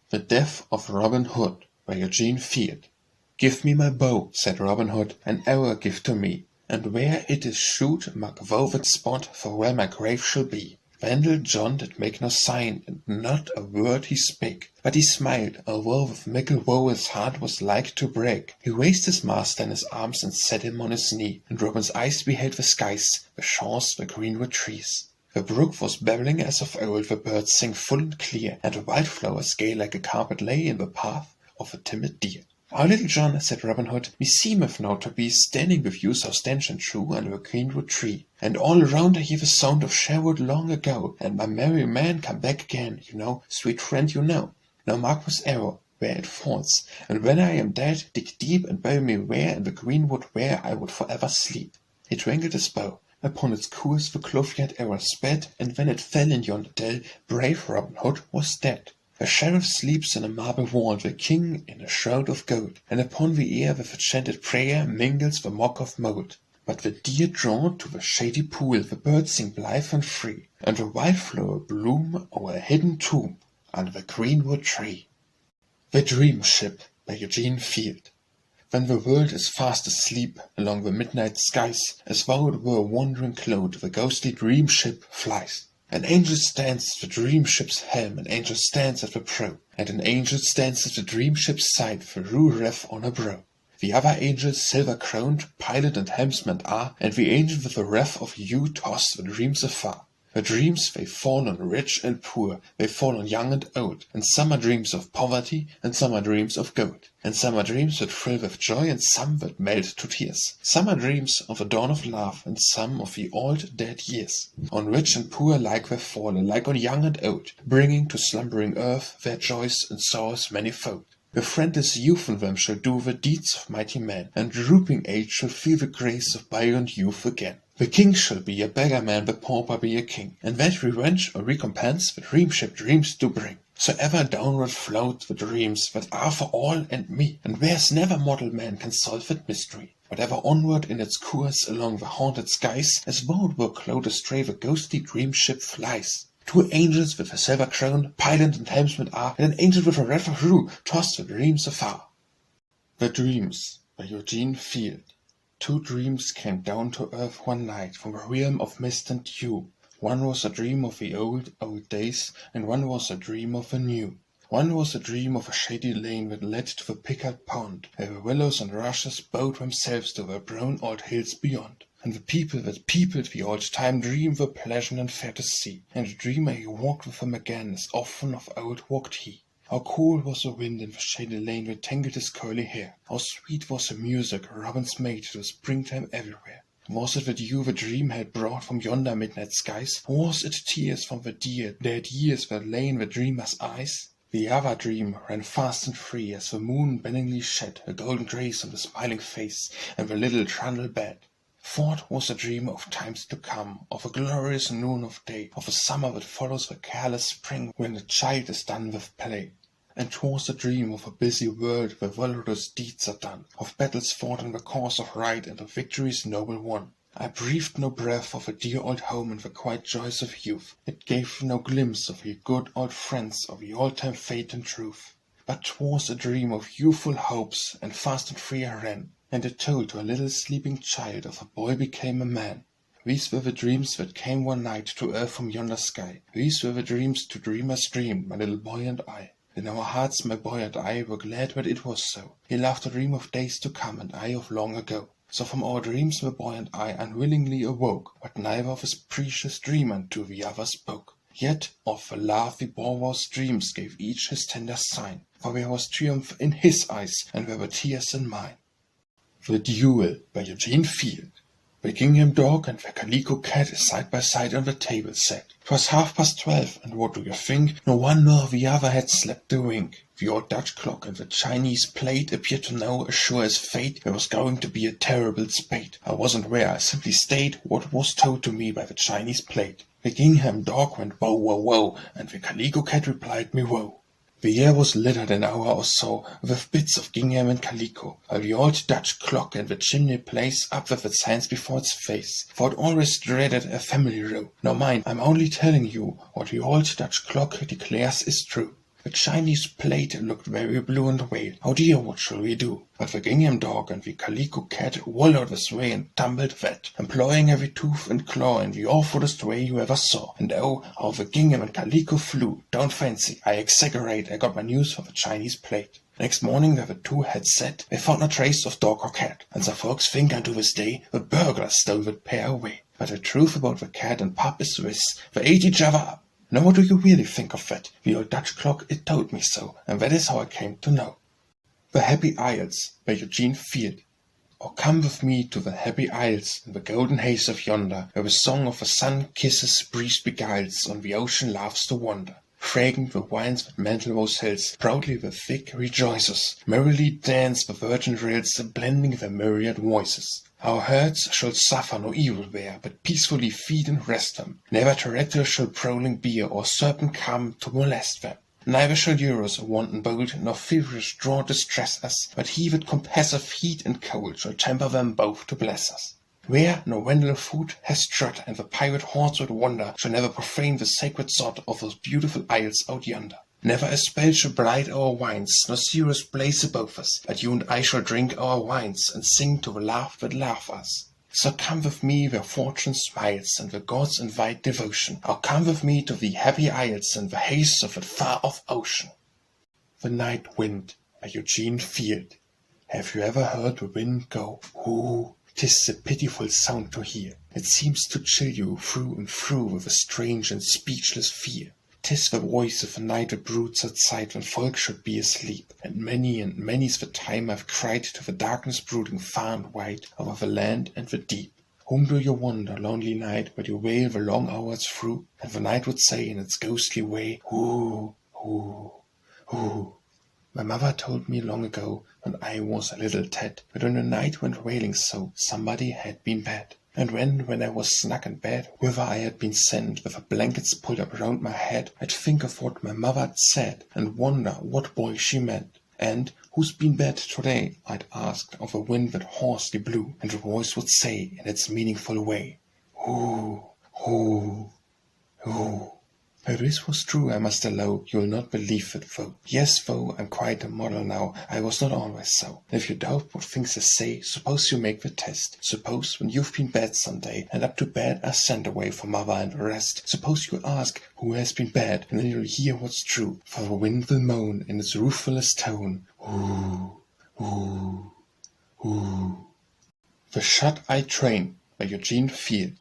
A: The Death of Robin Hood, by Eugene Field. Give me my bow, said Robin Hood, an arrow give to me, and where it is shoot, mark velvet spot, for where my grave shall be. Vandal John did make no sign, and not a word he spake, but he smiled, although with mickle woe his heart was like to break. He raised his master in his arms and set him on his knee, and Robin's eyes beheld the skies, the shores, the greenwood trees. The brook was babbling as of old, the birds sang full and clear, and the wildflowers gay like a carpet lay in the path of a timid deer. "Our little John," said Robin Hood, "me seemeth now to be standing with you so stanch and true under a greenwood tree, and all around I hear the sound of Sherwood long ago, and my merry man come back again, you know, sweet friend, you know. Now mark this arrow, where it falls, and when I am dead, dig deep and bury me where in the greenwood where I would forever sleep." He twinkled his bow. Upon its course the clove-yard arrow sped, and when it fell in yonder dell, brave Robin Hood was dead. The sheriff sleeps in a marble vault, the king in a shroud of gold, and upon the air with a chanted prayer mingles the mock of mould. But the deer draw to the shady pool, the birds sing blithe and free, and the wildflower bloom o'er a hidden tomb under the greenwood tree. The Dream Ship by Eugene Field. When the world is fast asleep along the midnight skies, as though it were a wandering cloud, the ghostly dream ship flies. An angel stands at the dream ship's helm, an angel stands at the prow, and an angel stands at the dream ship's side, the rue ref on her brow. The other angels, silver-crowned, pilot and helmsman are, and the angel with the wreath of yew toss the dreams afar. The dreams, they fall on rich and poor, they fall on young and old, and some are dreams of poverty, and some are dreams of gold, and some are dreams that thrill with joy, and some that melt to tears. Some are dreams of the dawn of love, and some of the old dead years. On rich and poor alike they fall, alike on young and old, bringing to slumbering earth their joys and sorrows manifold. The friendless youth in them shall do the deeds of mighty men, and drooping age shall feel the grace of bygone youth again. The king shall be a beggar man, the pauper be a king, and that revenge or recompense the dream ship dreams do bring. So ever downward float the dreams that are for all and me, and where's never mortal man can solve that mystery. Whatever onward in its course along the haunted skies, as though it were cloud astray, the ghostly dream ship flies. Two angels with a silver crown, pilot and helmsman are, and an angel with a red of rue toss the dreams afar. The Dreams by Eugene Field. Two dreams came down to earth one night from the realm of mist and dew. One was a dream of the old, old days, and one was a dream of the new. One was a dream of a shady lane that led to the pickled pond, where the willows and rushes bowed themselves to the brown old hills beyond. And the people that peopled the old time dream were pleasant and fair to see, and the dreamer he walked with them again as often of old walked he. How cool was the wind in the shady lane that tangled his curly hair! How sweet was the music robins made to the springtime everywhere! Was it the dew the dream had brought from yonder midnight skies? Or was it tears from the dear, dead years that lay in the dreamer's eyes? The other dream ran fast and free as the moon benningly shed a golden grace on the smiling face and the little trundle bed. For it was a dream of times to come, of a glorious noon of day, of a summer that follows the careless spring when a child is done with play. And 'twas a dream of a busy world where valorous deeds are done, of battles fought in the cause of right and of victories noble won. I breathed no breath of a dear old home and the quiet joys of youth. It gave no glimpse of your good old friends, of your old-time faith and truth. But 'twas a dream of youthful hopes, and fast and free I ran, and it told to a little sleeping child of a boy became a man. These were the dreams that came one night to earth from yonder sky. These were the dreams to dreamers dreamed, my little boy and I. In our hearts my boy and I were glad that it was so. He loved to dream of days to come, and I of long ago. So from our dreams the boy and I unwillingly awoke, but neither of his precious dream unto the other spoke. Yet of the love we bore our dreams gave each his tender sign, for there was triumph in his eyes, and there were tears in mine. The Duel by Eugene Field. The gingham dog and the calico cat side by side on the table sat. 'Twas 12:30, and what do you think? No one nor the other had slept a wink. The old Dutch clock and the Chinese plate appeared to know, as sure as fate, there was going to be a terrible spate. I wasn't where, I simply stayed what was told to me by the Chinese plate. The gingham dog went "Woe, woe, woe," and the calico cat replied me "Woe." The air was littered an hour or so with bits of gingham and calico, while the old Dutch clock in the chimney place up with its hands before its face, for it always dreaded a family row. Now mind, I'm only telling you what the old Dutch clock declares is true. The Chinese plate looked very blue and wailed, "Oh dear, what shall we do?" But the gingham dog and the calico cat wallowed this way and tumbled that, employing every tooth and claw in the awfulest way you ever saw. And oh, how the gingham and calico flew! Don't fancy, I exaggerate, I got my news from the Chinese plate. Next morning, where the two had sat, they found no trace of dog or cat, and some folks think unto this day the burglars stole that pair away. But the truth about the cat and pup is this, they ate each other up. Now what do you really think of that? The old Dutch clock, it told me so, and that is how I came to know. The Happy Isles by Eugene Field. Or come with me to the happy isles in the golden haze of yonder, where the song of the sun kisses, breeze beguiles, on the ocean laughs to wander. Fragrant the wines that mantle those hills, proudly the thick rejoices, merrily dance the virgin rills, blending their myriad voices. Our herds shall suffer no evil there, but peacefully feed and rest them. Never terrestrial shall prowling bear or serpent come to molest them. Neither shall Eurus, wanton bold, nor feverish draw distress us, but he that compasseth heat and cold shall temper them both to bless us. Where no vandal foot has trod, and the pirate hordes would wander, shall never profane the sacred sod of those beautiful isles out yonder. Never a spell shall blight our wines, nor Sirius blaze above us, but you and I shall drink our wines, and sing to the laugh that laugh us. So come with me where fortune smiles, and the gods invite devotion, or come with me to the happy isles, in the haze of that far-off ocean. The Night Wind by Eugene Field. Have you ever heard the wind go, "Ooh"? 'Tis a pitiful sound to hear. It seems to chill you through and through with a strange and speechless fear. 'Tis the voice of the night that broods outside when folk should be asleep, and many's the time I've cried to the darkness brooding far and wide over the land and the deep. Whom do you wonder, lonely night, where you wail the long hours through, and the night would say in its ghostly way, "Ooh, ooh, ooh"? My mother told me long ago, when I was a little tad, that when the night went wailing so, somebody had been bad. And when I was snug in bed, whither I had been sent, with the blankets pulled up round my head, I'd think of what my mother had said, and wonder what boy she meant. And "Who's been bad today?" I'd ask of the wind that hoarsely blew, and the voice would say in its meaningful way, "Ooh, ooh, ooh." Though this was true, I must allow, you'll not believe it, though. Yes, though I'm quite a model now, I was not always so. And if you doubt what things I say, suppose you make the test. Suppose, when you've been bad some day, and up to bed are sent away for mother and rest, suppose you ask who has been bad, and then you'll hear what's true, for the wind will moan in its ruefulest tone, "Ooh, ooh, ooh." The Shut-Eye Train by Eugene Field.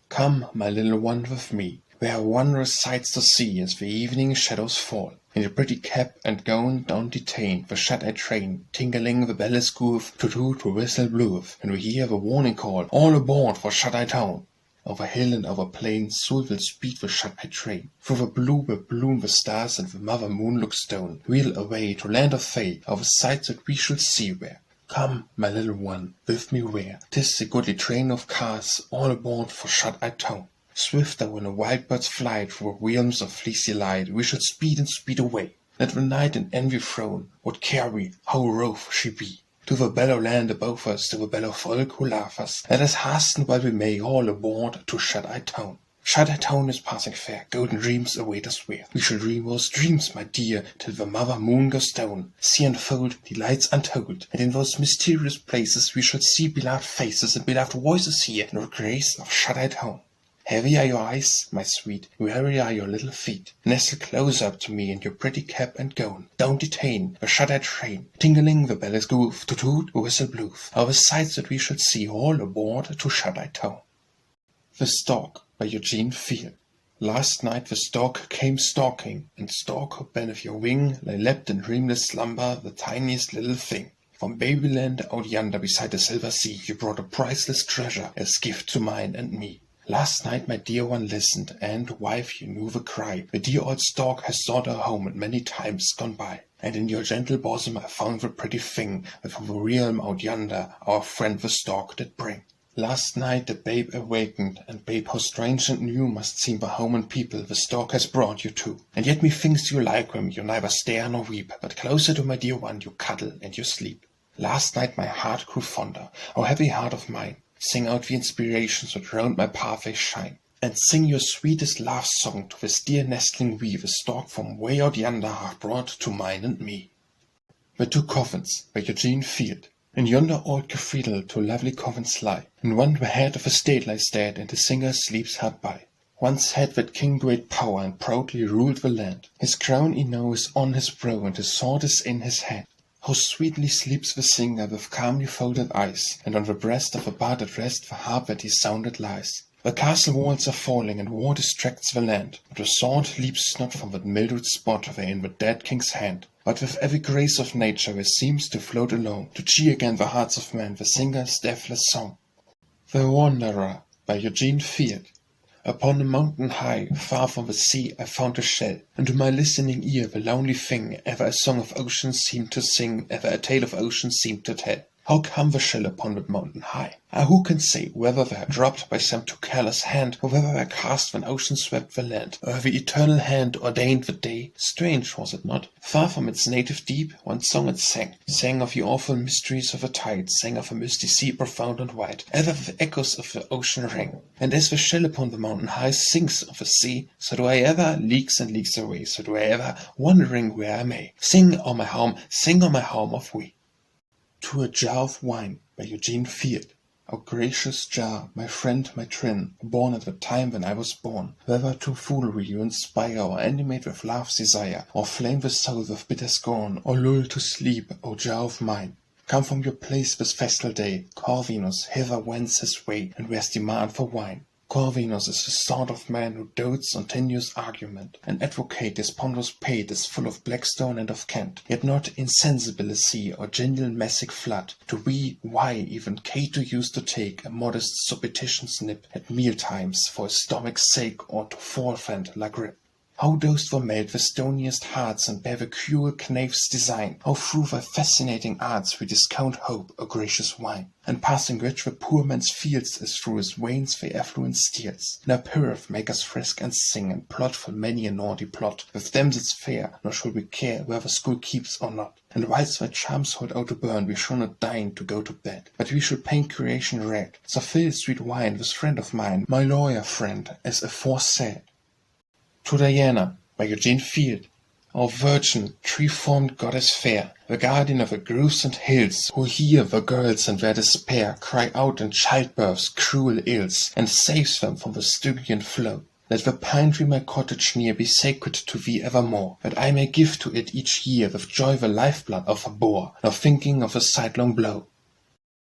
A: Come, my little one, with me, where are wondrous sights to see as the evening shadows fall. In your pretty cap and gown don't detain the shut-eye train, tingling the bells groove, to toot the whistle bloweth, and we hear the warning call, "All aboard for Shut-Eye Town." Over hill and over plain, soon will speed the shut-eye train. Through the blue where bloom the stars and the mother moon looks down, we'll away to land of fay, over sights that we should see where. Come, my little one, with me where 'tis a goodly train of cars, all aboard for Shut-Eye Town. Swifter when a wild bird's flight through realms of fleecy light, we should speed and speed away. Let the night in envy thrown, what care we, how wroth she be? To the bellow land above us, to the bellow folk who laugh us, let us hasten while we may, all aboard to Shut-Eye Town. Shut-Eye Town is passing fair, golden dreams await us where. We shall dream those dreams, my dear, till the mother moon goes down, see unfold delights untold, and in those mysterious places we shall see beloved faces and beloved voices hear in the grace of Shut-Eye Town. Heavy are your eyes, my sweet, weary are your little feet. Nestle close up to me in your pretty cap and gown. Don't detain the shut-eye train, tingling the bells groove, to toot the whistle bloweth, are the sights that we should see all aboard to Shut-Eye Town. The Stork by Eugene Field. Last night the stork came stalking, and stork beneath your wing lay lapped in dreamless slumber, the tiniest little thing. From babyland out yonder beside the silver sea, you brought a priceless treasure as gift to mine and me. Last night my dear one listened, and, wife, you knew the cry. The dear old stork has sought her home and many times gone by. And in your gentle bosom I found the pretty thing that from the realm out yonder our friend the stork did bring. Last night the babe awakened, and babe, how strange and new must seem the home and people the stork has brought you to. And yet methinks you like him, you neither stare nor weep, but closer to my dear one you cuddle and you sleep. Last night my heart grew fonder, O happy heart of mine. Sing out the inspirations that round my pathway shine, and sing your sweetest love song to this dear nestling we the stork from way out yonder hath brought to mine and me. The Two Coffins by Eugene Field. In yonder old cathedral two lovely coffins lie. In one the head of a state lies dead, and the singer sleeps hard by. Once had that king great power, and proudly ruled the land. His crown enow is on his brow, and his sword is in his hand. How sweetly sleeps the singer with calmly folded eyes, and on the breast of a bard at rest the harp that he sounded lies. The castle walls are falling, and war distracts the land, but the sword leaps not from that mildewed spot wherein the dead king's hand. But with every grace of nature there seems to float along, to cheer again the hearts of men, the singer's deathless song. The Wanderer, by Eugene Field. Upon a mountain high, far from the sea, I found a shell, and to my listening ear the lonely thing ever a song of ocean seemed to sing, ever a tale of ocean seemed to tell. How come the shell upon that mountain high? Ah, who can say whether they are dropped by some too careless hand, or whether they are cast when ocean swept the land, or the eternal hand ordained the day? Strange, was it not? Far from its native deep, one song it sang of the awful mysteries of the tide, sang of a misty sea profound and wide, ever the echoes of the ocean rang. And as the shell upon the mountain high sings of the sea, so do I ever, leagues and leagues away, so do I ever, wandering where I may, sing on my home of we. To a Jar of Wine, by Eugene Field. O gracious jar, my friend, my twin, born at the time when I was born, whether to foolery you inspire, or animate with love's desire, or flame the soul with bitter scorn, or lull to sleep, O jar of mine. Come from your place this festal day, Corvinus hither wends his way, and wears demand for wine. Corvinus is the sort of man who dotes on tenuous argument, and advocate his ponderous pate is full of Blackstone and of Kent, yet not insensible a sea or genial massic flood. To we, why, even Cato used to take a modest supposition's nip at meal times for his stomach's sake, or to forefend la grip. How dost thou melt the stoniest hearts and bear the cruel knave's design? How through thy fascinating arts we discount hope, O gracious wine, and passing rich the poor man's fields as through his veins the affluence steals. In our Pyrrh make us frisk and sing, and plot for many a naughty plot, with damsels fair, nor shall we care whether school keeps or not. And whilst thy charms hold out to burn, we shall not deign to go to bed, but we shall paint creation red. So fill sweet wine, this friend of mine, my lawyer friend, as aforesaid. To Diana, by Eugene Field. O virgin, tree-formed goddess fair, the guardian of the groves and hills, who hear the girls and their despair cry out in childbirth's cruel ills, and saves them from the Stygian flow. Let the pine tree my cottage near be sacred to thee evermore, that I may give to it each year with joy the lifeblood of a boar, nor thinking of a sidelong blow.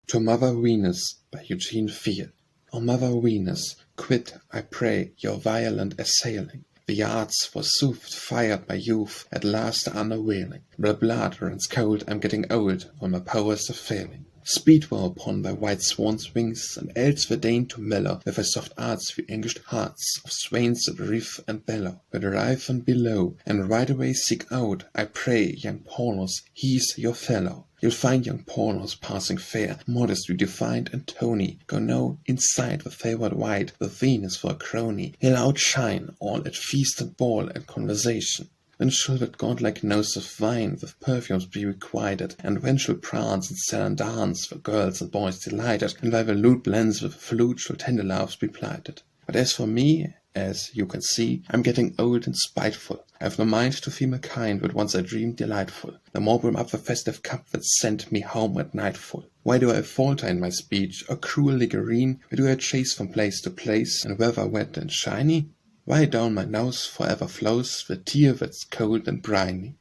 A: To Mother Venus, by Eugene Field. O Mother Venus, quit, I pray, your violent assailing. The arts, forsooth, fired by youth, at last are unavailing. My blood runs cold, I'm getting old, when my powers are failing. Speed thou upon thy white swan's wings, and else the deign to mellow with thy soft arts the anguished hearts of swains that reef and bellow, but arrive and below, and right away seek out, I pray, young Paulus, he's your fellow. You'll find young Paulus passing fair, modestly defined and tony. Go now inside the favored white, with Venus for a crony. He'll outshine all at feast and ball and conversation. When shall that godlike nose of wine with perfumes be requited, and when shall prance and sell and dance for girls and boys delighted, and while the lute blends with the flute shall tender loves be plighted? But as for me, as you can see, I'm getting old and spiteful. I've no mind to female kind, but once I dreamed delightful. No more brim up the festive cup that sent me home at nightfall. Why do I falter in my speech, or cruelly green? Why do I chase from place to place, and weather wet and shiny? Why down my nose forever flows the tear that's cold and briny?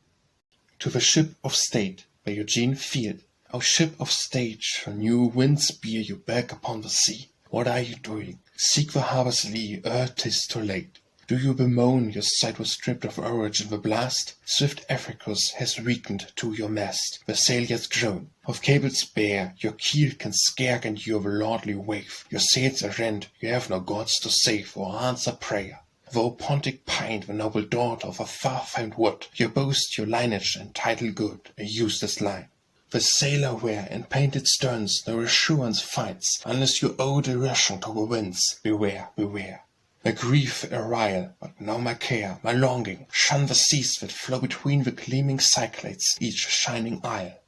A: To the Ship of State, by Eugene Field. O ship of state, shall new winds bear you back upon the sea? What are you doing? Seek the harbor's lee, ere 'tis too late. Do you bemoan your sight was stripped of oarage in the blast? Swift Africus has weakened to your mast, the sailors groan. Of cables bare, your keel can scarce endure the lordly wave. Your sails are rent, you have no gods to save or answer prayer. Though Pontic pined, the noble daughter of a far-famed wood, you boast your lineage and title good, a useless line. The sailor wear in painted sterns no assurance finds, unless you owe derision to the winds. Beware, beware. My grief awhile, but now my care, my longing, shun the seas that flow between the gleaming Cyclades, each shining isle.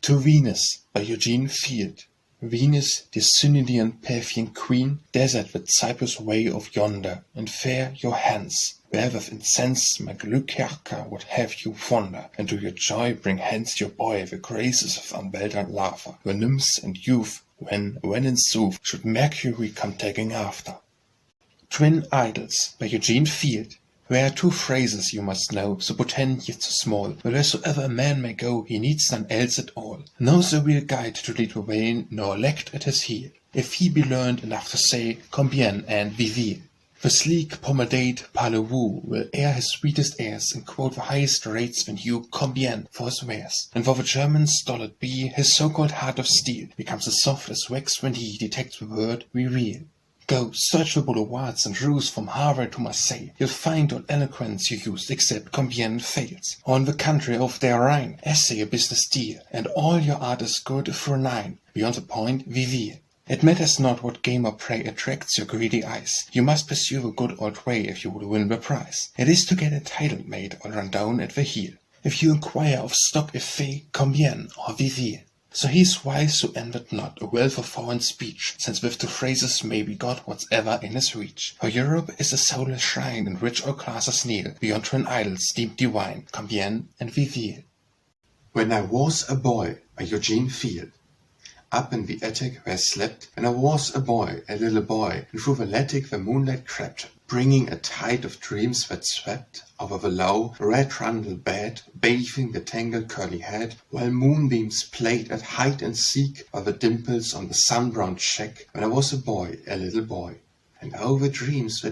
A: To Venus, by Eugene Field. Venus, the Cynidian Paphian queen, desert the Cyprus way of yonder, and fair your hands, where with incense my Glucerca would have you fonder, and to your joy bring hence your boy the graces of unbelted laughter, the nymphs and youth, when in sooth should Mercury come taking after. Twin Idols, by Eugene Field. There are two phrases you must know, so potent yet so small, but wheresoever a man may go, he needs none else at all. Knows the real guide to lead the way, nor lacked at his heel. if he be learned enough to say combien and vivir. The sleek pomaded parlez-vous will air his sweetest airs and quote the highest rates when you combien for his wares. And for the German stolid bee, his so-called heart of steel becomes as soft as wax when he detects the word reveal. Go, search the boulevards and rues from Harvard to Marseille. You'll find all eloquence you used except combien fails. Or in the country of their Rhine, essay a business deal, and all your art is good for a 9. Beyond the point, vivir. It matters not what game or prey attracts your greedy eyes. You must pursue the good old way if you would win the prize. It is to get a title made or run down at the heel. If you inquire of stock effet, combien or vivir. So he is wise who envied not a wealth of foreign speech, since with two phrases may be got whatsoever in his reach. For Europe is a soulless shrine in which all classes kneel, beyond twin idols deemed divine, combien and vivir.
B: When I Was a Boy by Eugene Field. Up in the attic where I slept, when I was a boy, a little boy, and through the attic the moonlight crept, bringing a tide of dreams that swept over the low, red-trundled bed, bathing the tangled curly head, while moonbeams played at hide and seek by the dimples on the sun-browned cheek, when I was a boy, a little boy. And oh, the dreams I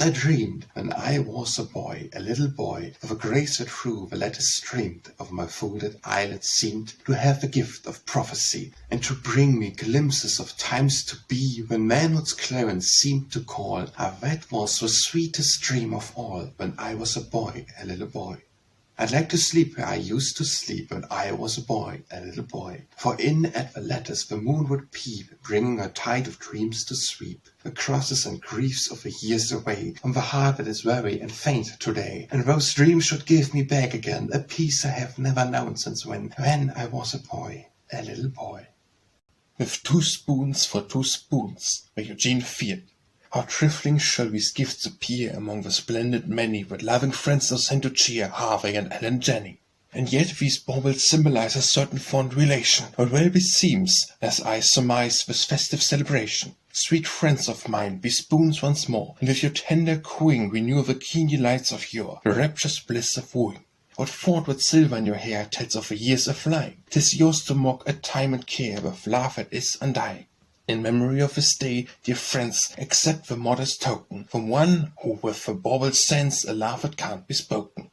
B: dreamed, when I was a boy, a little boy, of a grace that through the lattice streamed, over my folded eyelids seemed to have the gift of prophecy, and to bring me glimpses of times to be, when manhood's clarence seemed to call. Ah, that was the sweetest dream of all, when I was a boy, a little boy. I'd like to sleep where I used to sleep when I was a boy, a little boy. For in at the lattice the moon would peep, bringing a tide of dreams to sweep the crosses and griefs of the years away from the heart that is weary and faint today. And those dreams should give me back again a peace I have never known since when I was a boy, a little boy.
A: With 2 spoons for 2 spoons, by Eugene Field. How trifling shall these gifts appear among the splendid many that loving friends are sent to cheer Harvey and Ellen Jennie. And yet these baubles symbolize a certain fond relation, what well beseems, as I surmise, this festive celebration. Sweet friends of mine, be spoons once more, and with your tender cooing renew the keen delights of yore, the rapturous bliss of wooing. What fought with silver in your hair tells of the years a-flying. 'Tis yours to mock at time and care with love that is undying. In memory of this day, dear friends, accept the modest token from one who with the bauble sends a love that can't be spoken.